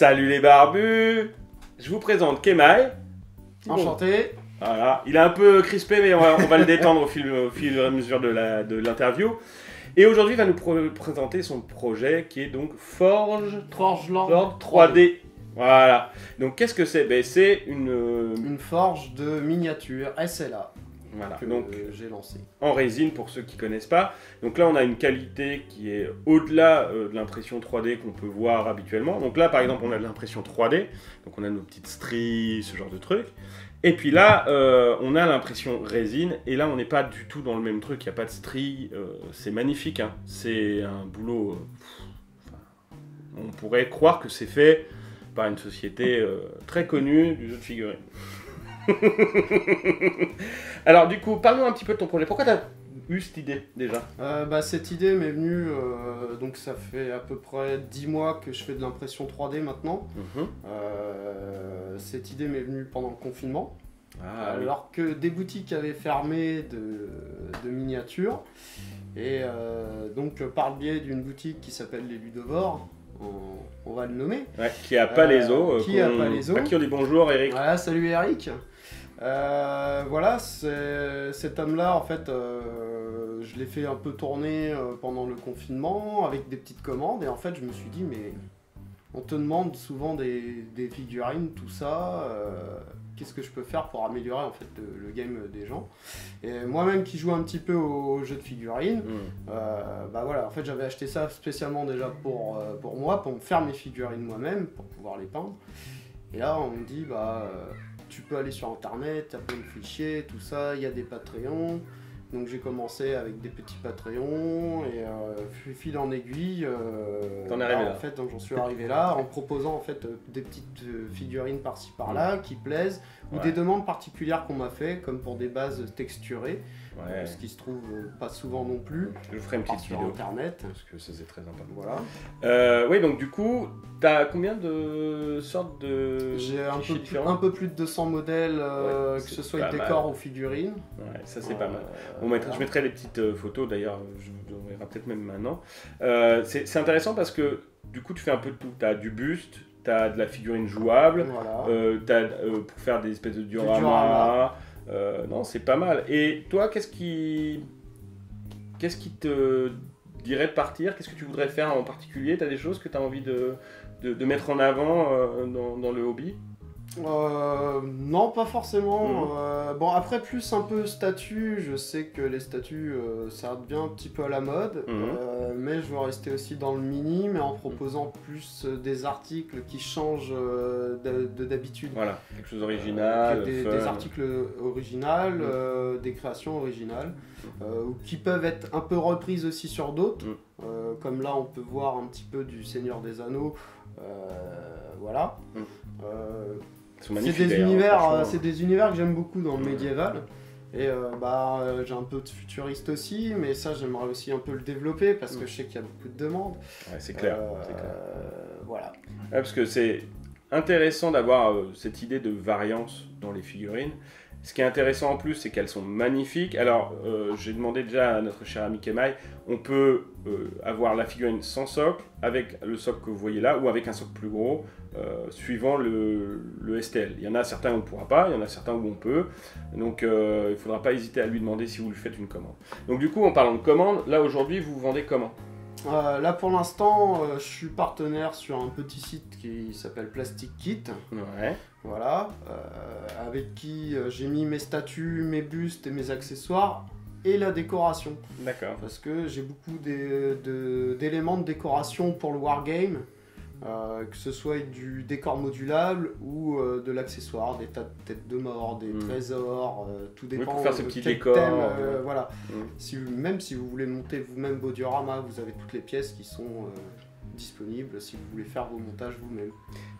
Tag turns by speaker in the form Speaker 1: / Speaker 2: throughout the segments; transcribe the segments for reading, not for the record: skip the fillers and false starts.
Speaker 1: Salut les barbus! Je vous présente Kemaï.
Speaker 2: Enchanté.
Speaker 1: Voilà. Il est un peu crispé, mais on va le détendre au fil et à mesure de l'interview. Et aujourd'hui, il va nous présenter son projet qui est donc Forge
Speaker 2: Lord
Speaker 1: 3D. Voilà. Donc, qu'est-ce que c'est? C'est une
Speaker 2: forge de miniature SLA.
Speaker 1: Voilà.
Speaker 2: Que
Speaker 1: Donc,
Speaker 2: j'ai lancé.
Speaker 1: En résine pour ceux qui ne connaissent pas. Donc là, on a une qualité qui est au-delà de l'impression 3D qu'on peut voir habituellement. Donc là, par exemple, on a de l'impression 3D. Donc on a nos petites stries, ce genre de trucs. Et puis là, on a l'impression résine. Et là, on n'est pas du tout dans le même truc. Il n'y a pas de stries. C'est magnifique. Hein. C'est un boulot... on pourrait croire que c'est fait par une société très connue du jeu de figurines. Alors du coup, parle-nous un petit peu de ton projet. Pourquoi tu as eu cette idée déjà?
Speaker 2: Cette idée m'est venue, donc ça fait à peu près 10 mois que je fais de l'impression 3D maintenant. Cette idée m'est venue pendant le confinement. Alors que des boutiques avaient fermé de miniatures. Et donc par le biais d'une boutique qui s'appelle Les Ludovores, on va le nommer.
Speaker 1: Ouais, qui a Palaiso.
Speaker 2: À qui
Speaker 1: on dit bonjour, Eric.
Speaker 2: Voilà, salut Eric. Voilà, cet homme-là, en fait, je l'ai fait un peu tourner pendant le confinement avec des petites commandes. Et en fait, je me suis dit, mais on te demande souvent des figurines, tout ça. Qu'est-ce que je peux faire pour améliorer en fait le game des gens? Et moi-même qui joue un petit peu au jeu de figurines, voilà, en fait j'avais acheté ça spécialement déjà pour moi, pour me faire mes figurines moi-même, pour pouvoir les peindre. Et là on me dit tu peux aller sur internet, t'as plein de fichiers, tout ça, il y a des Patreons. Donc j'ai commencé avec des petits Patreons et fil en aiguille,
Speaker 1: t'en es arrivé là.
Speaker 2: En fait, donc j'en suis arrivé là en proposant en fait des petites figurines par-ci par-là qui plaisent ou des demandes particulières qu'on m'a fait comme pour des bases texturées, ce qui se trouve pas souvent non plus.
Speaker 1: Je ferai une petite
Speaker 2: sur
Speaker 1: vidéo
Speaker 2: internet
Speaker 1: parce que ça c'est très important.
Speaker 2: Voilà.
Speaker 1: Oui, donc du coup, t'as combien de sortes de
Speaker 2: J'ai un peu plus de 200 modèles, que ce soit décor ou figurines.
Speaker 1: Ouais, ça c'est pas mal. Je mettrai les petites photos d'ailleurs, on verra peut-être même maintenant. C'est intéressant parce que du coup tu fais un peu de tout. Tu as du buste, tu as de la figurine jouable, pour faire des espèces de diorama. Non, c'est pas mal. Et toi, qu'est-ce qui te dirait de partir? Qu'est-ce que tu voudrais faire en particulier? Tu as des choses que tu as envie de mettre en avant dans le hobby?
Speaker 2: Non, pas forcément. Bon, après, plus un peu statut, je sais que les statuts, ça devient un petit peu à la mode, mais je veux rester aussi dans le mini, mais en proposant plus des articles qui changent d'habitude.
Speaker 1: Voilà, quelque chose d'original,
Speaker 2: des articles originaux, des créations originales, qui peuvent être un peu reprises aussi sur d'autres, comme là on peut voir un petit peu du Seigneur des Anneaux, voilà. C'est des univers que j'aime beaucoup dans le médiéval. Et j'ai un peu de futuriste aussi, mais ça j'aimerais aussi un peu le développer parce que je sais qu'il y a beaucoup de demandes.
Speaker 1: Ouais, c'est clair.
Speaker 2: Voilà.
Speaker 1: Ouais, parce que c'est intéressant d'avoir cette idée de variance dans les figurines. Ce qui est intéressant en plus, c'est qu'elles sont magnifiques. Alors, j'ai demandé déjà à notre cher ami Kemaï, on peut avoir la figurine sans socle, avec le socle que vous voyez là, ou avec un socle plus gros, suivant le STL. Il y en a certains où on ne pourra pas, il y en a certains où on peut. Donc, il ne faudra pas hésiter à lui demander si vous lui faites une commande. Donc, du coup, en parlant de commande, là aujourd'hui, vous vendez comment?
Speaker 2: Là pour l'instant, je suis partenaire sur un petit site qui s'appelle Plastic Kit.
Speaker 1: Ouais.
Speaker 2: Voilà, avec qui j'ai mis mes statues, mes bustes et mes accessoires et la décoration.
Speaker 1: D'accord.
Speaker 2: Parce que j'ai beaucoup d'éléments de décoration pour le wargame, que ce soit du décor modulable ou de l'accessoire, des tas de têtes de mort, des trésors, tout dépend.
Speaker 1: Pour faire ce petit décor.
Speaker 2: Voilà. Même si vous voulez monter vous-même vos dioramas, vous avez toutes les pièces qui sont disponibles si vous voulez faire vos montages vous-même.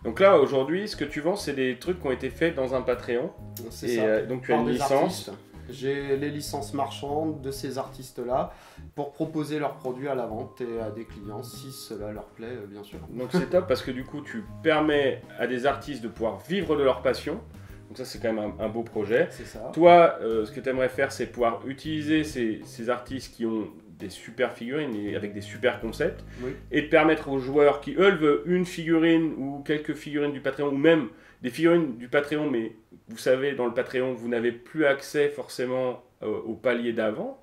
Speaker 1: Donc là aujourd'hui, ce que tu vends, c'est des trucs qui ont été faits dans un Patreon.
Speaker 2: C'est ça.
Speaker 1: Donc tu as une licence.
Speaker 2: J'ai les licences marchandes de ces artistes-là pour proposer leurs produits à la vente et à des clients si cela leur plaît, bien sûr.
Speaker 1: Donc c'est top parce que du coup tu permets à des artistes de pouvoir vivre de leur passion. Donc ça c'est quand même un beau projet.
Speaker 2: C'est ça.
Speaker 1: Toi, ce que tu aimerais faire, c'est pouvoir utiliser ces artistes qui ont des super figurines et avec des super concepts,
Speaker 2: Oui.
Speaker 1: et de permettre aux joueurs qui, eux, veulent une figurine ou quelques figurines du Patreon, ou même des figurines du Patreon, mais vous savez, dans le Patreon, vous n'avez plus accès forcément au palier d'avant.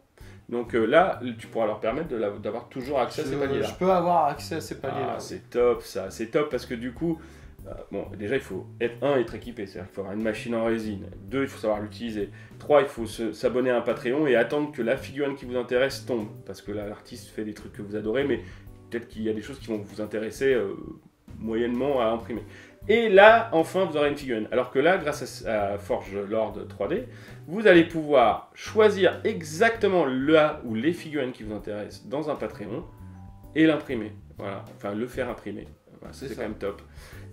Speaker 1: Donc là, tu pourras leur permettre d'avoir toujours accès à ces paliers-là.
Speaker 2: Je peux avoir accès à ces paliers-là.
Speaker 1: Ah, c'est top ça, c'est top parce que du coup, bon, déjà il faut être équipé, c'est-à-dire qu'il faut avoir une machine en résine. 2, il faut savoir l'utiliser. 3, il faut s'abonner à un Patreon et attendre que la figurine qui vous intéresse tombe. Parce que là, l'artiste fait des trucs que vous adorez, mais peut-être qu'il y a des choses qui vont vous intéresser moyennement à imprimer. Et là, enfin, vous aurez une figurine. Alors que là, grâce à Forge Lord 3D, vous allez pouvoir choisir exactement là ou les figurines qui vous intéressent dans un Patreon et l'imprimer. Voilà, enfin le faire imprimer. Voilà, c'est quand même top.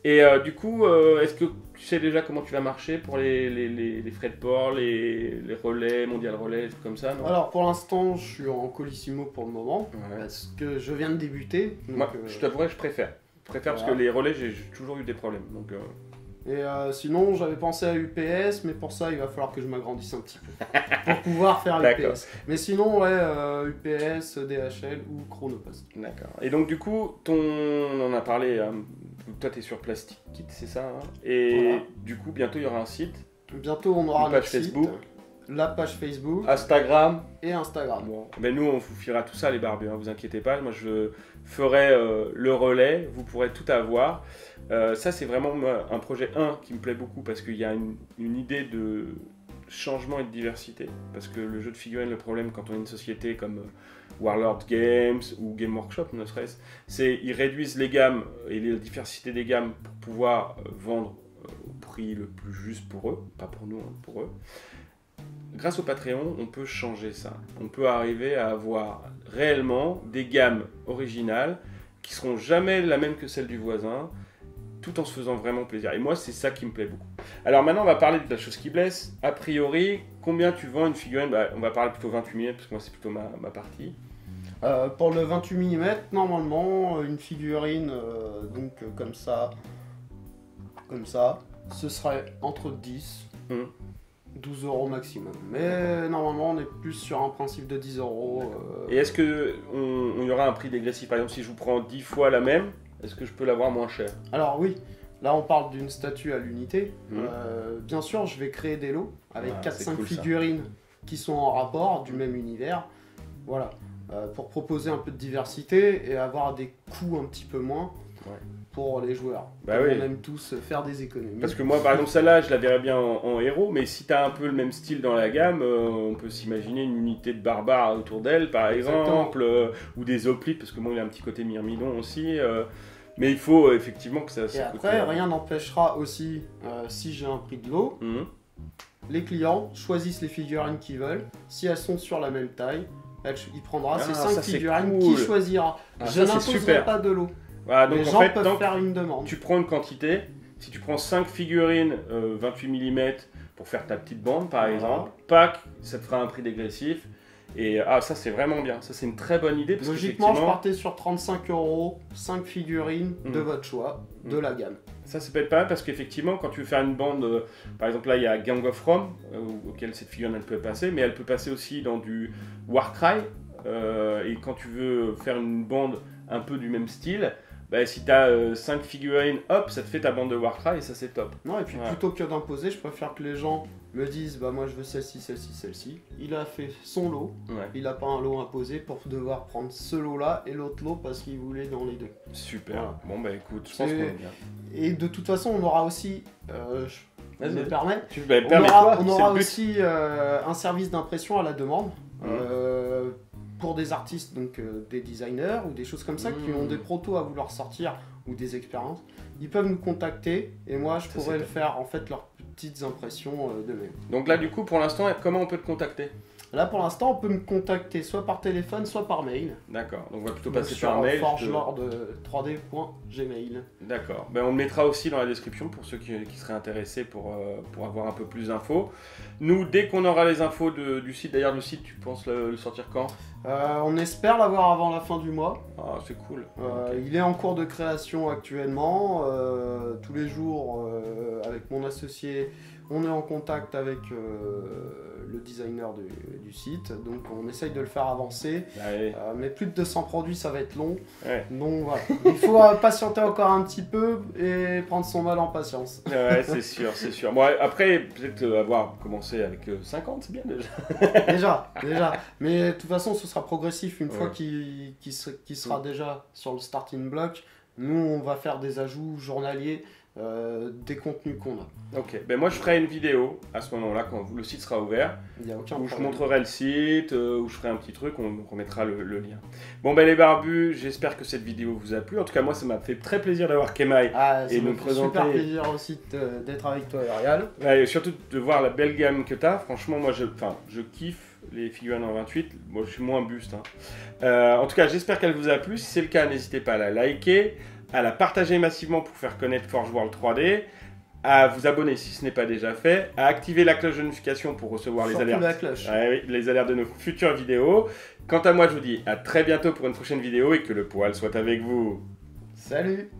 Speaker 1: Et du coup, est-ce que tu sais déjà comment tu vas marcher pour les frais de port, les relais, mondial relais, comme ça, non?
Speaker 2: Alors pour l'instant, je suis en Colissimo pour le moment,
Speaker 1: Ouais.
Speaker 2: parce que je viens de débuter. Donc,
Speaker 1: Moi, je t'avouerai, je préfère. Parce que les relais, j'ai toujours eu des problèmes. Donc,
Speaker 2: Et sinon, j'avais pensé à UPS, mais pour ça, il va falloir que je m'agrandisse un petit peu pour pouvoir faire UPS. Mais sinon, ouais, UPS, DHL ou Chronopost.
Speaker 1: D'accord. Et donc, du coup, on en a parlé, toi, tu es sur Plastic Kit, c'est ça, hein? Et
Speaker 2: Voilà.
Speaker 1: du coup, bientôt, il y aura un site.
Speaker 2: Bientôt, on aura
Speaker 1: Une page
Speaker 2: notre site,
Speaker 1: Facebook.
Speaker 2: la page Facebook
Speaker 1: Instagram.
Speaker 2: et Instagram.
Speaker 1: Bon, ben nous, on vous filera tout ça, les barbus, hein, vous inquiétez pas. Moi, je ferai le relais, vous pourrez tout avoir. Ça, c'est vraiment un projet 1 qui me plaît beaucoup parce qu'il y a une idée de changement et de diversité. Parce que le jeu de figurines, le problème quand on est une société comme Warlord Games ou Game Workshop, ne serait-ce, c'est qu'ils réduisent les gammes et la diversité des gammes pour pouvoir vendre au prix le plus juste pour eux, pas pour nous, hein, pour eux. Grâce au Patreon, on peut changer ça. On peut arriver à avoir réellement des gammes originales qui seront jamais la même que celle du voisin, tout en se faisant vraiment plaisir. Et moi, c'est ça qui me plaît beaucoup. Alors maintenant, on va parler de la chose qui blesse. A priori, combien tu vends une figurine? On va parler plutôt 28 mm, parce que moi, c'est plutôt ma partie.
Speaker 2: Pour le 28 mm, normalement, une figurine comme ça, ce serait entre 10 12 euros maximum. Mais normalement, on est plus sur un principe de 10 euros.
Speaker 1: Et est-ce qu'il y aura un prix dégressif? Par exemple, si je vous prends 10 fois la même, est-ce que je peux l'avoir moins cher?
Speaker 2: Alors oui, là on parle d'une statue à l'unité. Bien sûr, je vais créer des lots avec 4-5 figurines qui sont en rapport du même univers. Voilà, pour proposer un peu de diversité et avoir des coûts un petit peu moins pour les joueurs.
Speaker 1: Bah
Speaker 2: on aime tous faire des économies.
Speaker 1: Parce que moi, par exemple, celle-là, je la verrais bien en héros, mais si tu as un peu le même style dans la gamme, on peut s'imaginer une unité de barbares autour d'elle, par exemple, ou des hoplites, parce que moi, il y a un petit côté myrmidon aussi. Mais il faut effectivement que ça
Speaker 2: Et après, rien n'empêchera aussi, si j'ai un prix de lot, les clients choisissent les figurines qu'ils veulent. Si elles sont sur la même taille, il prendra ces 5 figurines qu'il choisira. Je n'imposerai pas de lot.
Speaker 1: Voilà, donc
Speaker 2: les
Speaker 1: en
Speaker 2: gens
Speaker 1: fait,
Speaker 2: peuvent faire une demande.
Speaker 1: Tu prends une quantité, si tu prends 5 figurines 28 mm pour faire ta petite bande par exemple, pack, ça te fera un prix dégressif. Et ça c'est vraiment bien, ça c'est une très bonne idée. Parce
Speaker 2: logiquement, je partais sur 35 euros, 5 figurines de votre choix, de la gamme.
Speaker 1: Ça peut être pas mal parce qu'effectivement, quand tu veux faire une bande, par exemple là il y a Gang of Rome, auquel cette figurine elle peut passer, mais elle peut passer aussi dans du Warcry. Et quand tu veux faire une bande un peu du même style, si tu as 5 figurines, hop, ça te fait ta bande de Warcry et ça c'est top.
Speaker 2: Non, et puis plutôt que d'imposer, je préfère que les gens me disent moi je veux celle-ci, celle-ci, celle-ci. Il a fait son lot, il n'a pas un lot imposé pour devoir prendre ce lot-là et l'autre lot parce qu'il voulait dans les deux.
Speaker 1: Super, bon écoute, je pense qu'on est bien.
Speaker 2: Et de toute façon, on aura aussi, je me permets, on aura aussi un service d'impression à la demande. Pour des artistes, donc des designers ou des choses comme ça qui ont des protos à vouloir sortir ou des expériences, ils peuvent nous contacter et moi je pourrais le faire en fait leurs petites impressions de même.
Speaker 1: Donc là du coup pour l'instant comment on peut te contacter?
Speaker 2: Là pour l'instant on peut me contacter soit par téléphone soit par mail.
Speaker 1: D'accord, donc on va plutôt passer par mail.
Speaker 2: forgelord3d.gmail.
Speaker 1: D'accord, on le mettra aussi dans la description pour ceux qui seraient intéressés pour avoir un peu plus d'infos. Nous dès qu'on aura les infos du site, d'ailleurs le site tu penses le sortir quand?
Speaker 2: On espère l'avoir avant la fin du mois.
Speaker 1: Ah, c'est cool.
Speaker 2: Il est en cours de création actuellement. Tous les jours, avec mon associé, on est en contact avec le designer du site, donc on essaye de le faire avancer.
Speaker 1: Ouais.
Speaker 2: Mais plus de 200 produits, ça va être long.
Speaker 1: Ouais.
Speaker 2: Donc voilà, il faut patienter encore un petit peu et prendre son mal en patience.
Speaker 1: Ouais, c'est sûr, c'est sûr. Bon, après, peut-être avoir commencé avec 50, c'est bien déjà.
Speaker 2: Déjà. Mais de toute façon, ce sera progressif une fois
Speaker 1: Ouais.
Speaker 2: qu'il sera déjà sur le starting block. Nous, on va faire des ajouts journaliers des contenus qu'on a.
Speaker 1: Ok, ben moi je ferai une vidéo à ce moment-là quand le site sera ouvert,
Speaker 2: Il n'y a aucun
Speaker 1: où je
Speaker 2: problème.
Speaker 1: montrerai le site, où je ferai un petit truc, on remettra le lien. Bon ben les barbus, j'espère que cette vidéo vous a plu. En tout cas moi ça m'a fait très plaisir d'avoir Kemai.
Speaker 2: Ah, ça
Speaker 1: Et
Speaker 2: me
Speaker 1: nous
Speaker 2: fait
Speaker 1: présenter-
Speaker 2: super plaisir aussi d'être avec toi, Ariel.
Speaker 1: Ouais, et surtout de voir la belle gamme que tu as. Franchement moi je kiffe les figurines en 28. Moi je suis moins buste. Hein. En tout cas j'espère qu'elle vous a plu. Si c'est le cas, n'hésitez pas à la liker, à la partager massivement pour faire connaître Forge World 3D, à vous abonner si ce n'est pas déjà fait, à activer la cloche de notification pour recevoir les
Speaker 2: Surtout
Speaker 1: alertes.
Speaker 2: la cloche.
Speaker 1: Ouais, oui, les alertes de nos futures vidéos. Quant à moi, je vous dis à très bientôt pour une prochaine vidéo et que le poil soit avec vous.
Speaker 2: Salut!